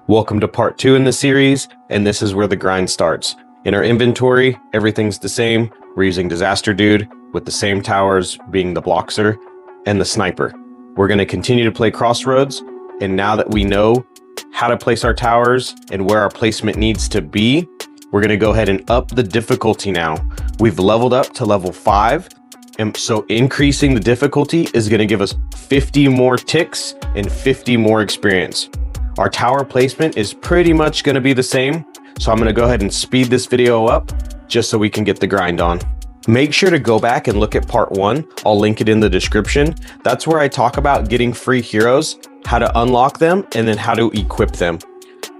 Welcome to part 2 in the series, and this is where the grind starts. In our inventory, everything's the same. We're using Disaster Dude with the same towers being the Bloxer and the Sniper. We're going to continue to play Crossroads, and now that we know how to place our towers and where our placement needs to be, we're going to go ahead and up the difficulty now. We've leveled up to level 5, and so increasing the difficulty is going to give us 50 more ticks and 50 more experience. Our tower placement is pretty much going to be the same, so I'm going to go ahead and speed this video up just so we can get the grind on. Make sure to go back and look at part 1. I'll link it in the description. That's where I talk about getting free heroes, how to unlock them, and then how to equip them.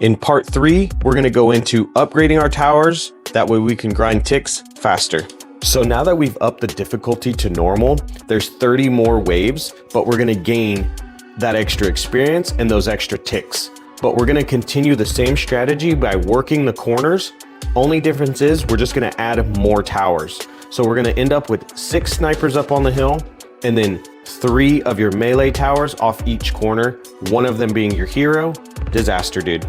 In part 3, we're going to go into upgrading our towers. That way we can grind ticks faster. So now that we've upped the difficulty to normal, there's 30 more waves, but we're going to gain that extra experience and those extra ticks. But we're going to continue the same strategy by working the corners. Only difference is we're just going to add more towers. So we're going to end up with 6 snipers up on the hill and then 3 of your melee towers off each corner, one of them being your hero, Disaster Dude.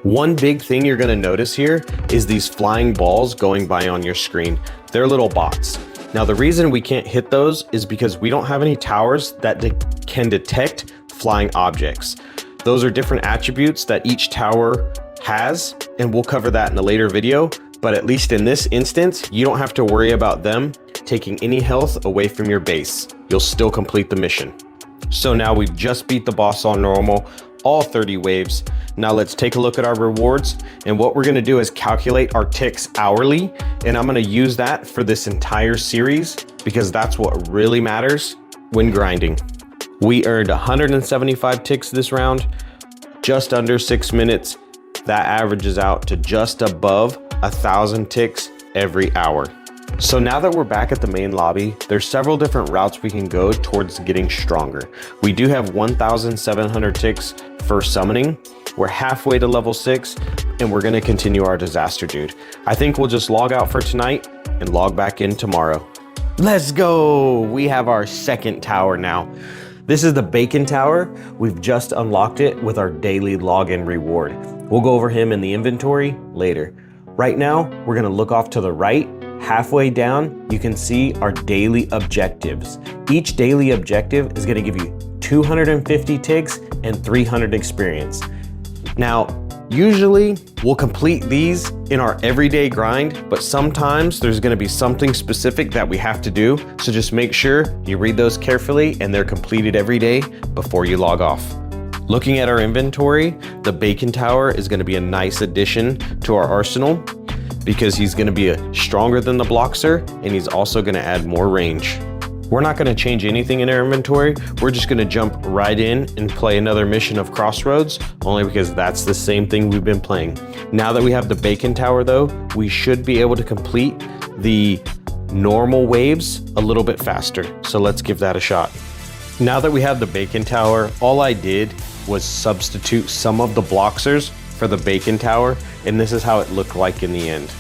One big thing you're going to notice here is these flying balls going by on your screen. They're little bots. Now the reason we can't hit those is because we don't have any towers that can detect flying objects. Those are different attributes that each tower has, and we'll cover that in a later video. But at least in this instance, you don't have to worry about them taking any health away from your base. You'll still complete the mission. So now we've just beat the boss on normal, all 30 waves. Now let's take a look at our rewards, and what we're gonna do is calculate our ticks hourly, and I'm gonna use that for this entire series because that's what really matters when grinding. We earned 175 ticks this round, just under 6 minutes. That averages out to just above 1,000 ticks every hour. So now that we're back at the main lobby, there's several different routes we can go towards getting stronger. We do have 1,700 ticks for summoning. We're halfway to level 6, and we're gonna continue our Disaster Dude. I think we'll just log out for tonight and log back in tomorrow. Let's go! We have our second tower now. This is the Bacon Tower. We've just unlocked it with our daily login reward. We'll go over him in the inventory later. Right now, we're gonna look off to the right. Halfway down, you can see our daily objectives. Each daily objective is gonna give you 250 ticks and 300 experience. Now, usually we'll complete these in our everyday grind, but sometimes there's gonna be something specific that we have to do. So just make sure you read those carefully and they're completed every day before you log off. Looking at our inventory, the Bacon Tower is gonna be a nice addition to our arsenal because he's gonna be stronger than the Bloxer, and he's also gonna add more range. We're not gonna change anything in our inventory. We're just gonna jump right in and play another mission of Crossroads, only because that's the same thing we've been playing. Now that we have the Bacon Tower though, we should be able to complete the normal waves a little bit faster. So let's give that a shot. Now that we have the Bacon Tower, all I did was substitute some of the Bloxers for the Bacon Tower, and this is how it looked like in the end.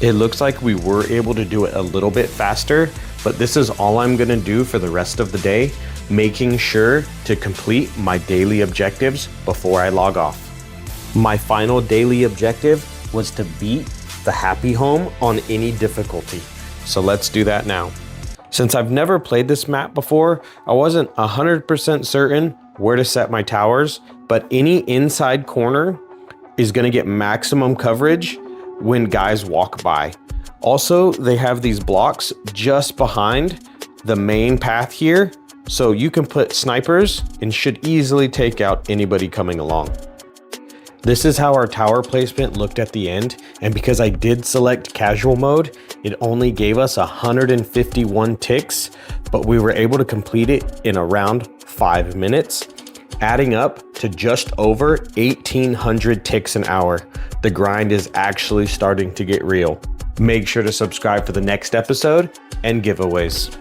It looks like we were able to do it a little bit faster, but this is all I'm gonna do for the rest of the day, making sure to complete my daily objectives before I log off. My final daily objective was to beat the Happy Home on any difficulty. So let's do that now. Since I've never played this map before, I wasn't 100% certain where to set my towers, but any inside corner is gonna get maximum coverage when guys walk by. Also, they have these blocks just behind the main path here, so you can put snipers and should easily take out anybody coming along. This is how our tower placement looked at the end, and because I did select casual mode, it only gave us 151 ticks, but we were able to complete it in around 5 minutes, adding up to just over 1,800 ticks an hour. The grind is actually starting to get real. Make sure to subscribe for the next episode and giveaways.